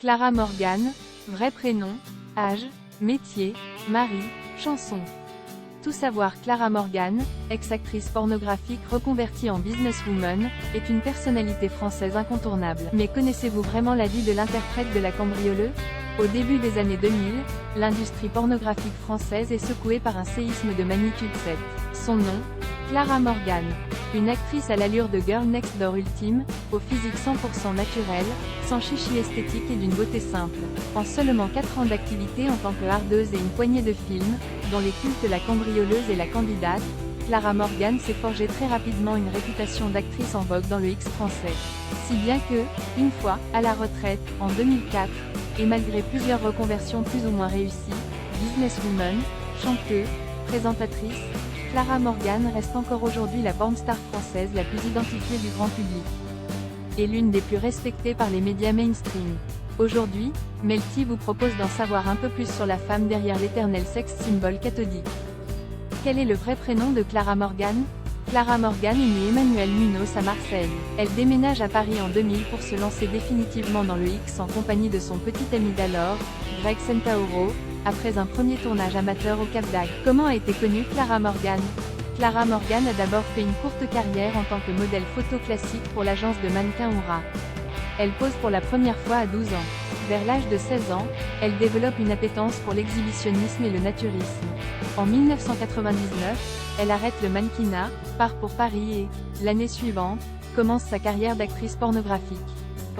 Clara Morgan, vrai prénom, âge, métier, mari, chanson. Tout savoir. Clara Morgan, ex-actrice pornographique reconvertie en businesswoman, est une personnalité française incontournable. Mais connaissez-vous vraiment la vie de l'interprète de la cambrioleuse? Au début des années 2000, l'industrie pornographique française est secouée par un séisme de magnitude 7. Son nom, Clara Morgan. Une actrice à l'allure de Girl Next Door ultime, au physique 100% naturel, sans chichi esthétique et d'une beauté simple. En seulement 4 ans d'activité en tant que hardeuse et une poignée de films, dont les cultes La cambrioleuse et La candidate, Clara Morgan s'est forgée très rapidement une réputation d'actrice en vogue dans le X français. Si bien que, une fois, à la retraite, en 2004, et malgré plusieurs reconversions plus ou moins réussies, businesswoman, chanteuse, présentatrice, Clara Morgan reste encore aujourd'hui la pornstar française la plus identifiée du grand public. Et l'une des plus respectées par les médias mainstream. Aujourd'hui, Melty vous propose d'en savoir un peu plus sur la femme derrière l'éternel sex symbole cathodique. Quel est le vrai prénom de Clara Morgan? Clara Morgan est née Emmanuelle Munoz à Marseille. Elle déménage à Paris en 2000 pour se lancer définitivement dans le X en compagnie de son petit ami d'alors, Greg Sentauro, après un premier tournage amateur au Cap d'Agde. Comment a été connue Clara Morgan? Clara Morgan a d'abord fait une courte carrière en tant que modèle photo classique pour l'agence de mannequins Oura. Elle pose pour la première fois à 12 ans. Vers l'âge de 16 ans, elle développe une appétence pour l'exhibitionnisme et le naturisme. En 1999, elle arrête le mannequinat, part pour Paris et, l'année suivante, commence sa carrière d'actrice pornographique.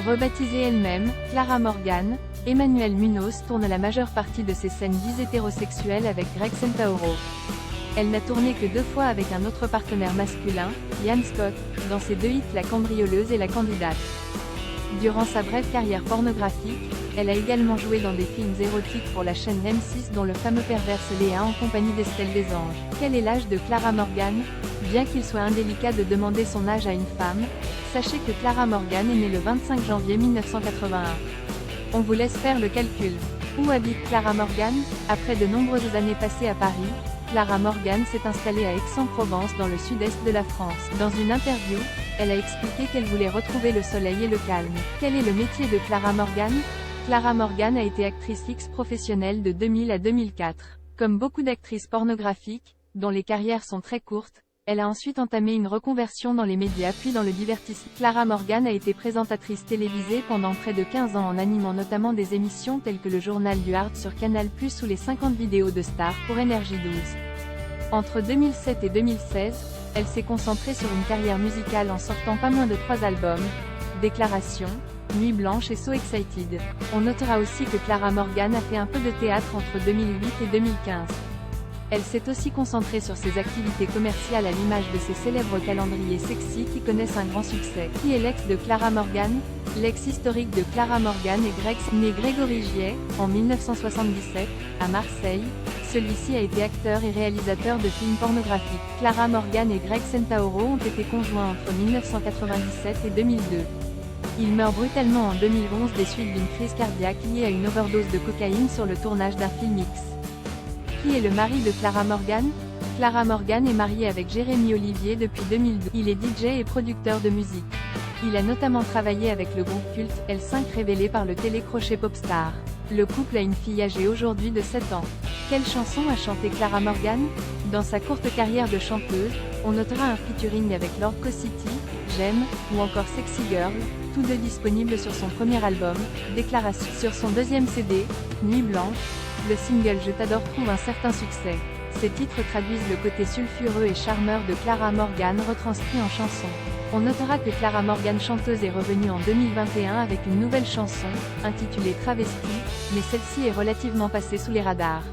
Rebaptisée elle-même, Clara Morgan, Emmanuelle Munoz tourne la majeure partie de ses scènes hétérosexuelles avec Greg Sentauro. Elle n'a tourné que 2 fois avec un autre partenaire masculin, Ian Scott, dans ses 2 hits La cambrioleuse et La candidate. Durant sa brève carrière pornographique, elle a également joué dans des films érotiques pour la chaîne M6 dont le fameux Perverse Léa en compagnie d'Estelle Desanges. Quel est l'âge de Clara Morgan? Bien qu'il soit indélicat de demander son âge à une femme, sachez que Clara Morgan est née le 25 janvier 1981. On vous laisse faire le calcul. Où habite Clara Morgan? Après de nombreuses années passées à Paris, Clara Morgan s'est installée à Aix-en-Provence dans le sud-est de la France. Dans une interview, elle a expliqué qu'elle voulait retrouver le soleil et le calme. Quel est le métier de Clara Morgan? Clara Morgan a été actrice X professionnelle de 2000 à 2004. Comme beaucoup d'actrices pornographiques, dont les carrières sont très courtes, elle a ensuite entamé une reconversion dans les médias puis dans le divertissement. Clara Morgan a été présentatrice télévisée pendant près de 15 ans en animant notamment des émissions telles que le Journal du Hard sur Canal+ ou les 50 vidéos de stars pour Énergie 12. Entre 2007 et 2016, elle s'est concentrée sur une carrière musicale en sortant pas moins de 3 albums, Déclaration, Nuit Blanche et So Excited. On notera aussi que Clara Morgan a fait un peu de théâtre entre 2008 et 2015. Elle s'est aussi concentrée sur ses activités commerciales à l'image de ses célèbres calendriers sexy qui connaissent un grand succès. Qui est l'ex de Clara Morgan? L'ex historique de Clara Morgan est Greg, né Grégory Giet, en 1977, à Marseille. Celui-ci a été acteur et réalisateur de films pornographiques. Clara Morgan et Greg Sentauro ont été conjoints entre 1997 et 2002. Il meurt brutalement en 2011 des suites d'une crise cardiaque liée à une overdose de cocaïne sur le tournage d'un film X. Qui est le mari de Clara Morgan? Clara Morgan est mariée avec Jérémy Olivier depuis 2012. Il est DJ et producteur de musique. Il a notamment travaillé avec le groupe culte L5 révélé par le télécrochet Popstar. Le couple a une fille âgée aujourd'hui de 7 ans. Quelle chanson a chanté Clara Morgan? Dans sa courte carrière de chanteuse, on notera un featuring avec Lord City, J'aime, ou encore Sexy Girl, tous deux disponibles sur son premier album, Déclaration. Sur son deuxième CD, Nuit Blanche, le single Je t'adore trouve un certain succès. Ces titres traduisent le côté sulfureux et charmeur de Clara Morgan retranscrit en chanson. On notera que Clara Morgan chanteuse est revenue en 2021 avec une nouvelle chanson, intitulée Travesti, mais celle-ci est relativement passée sous les radars.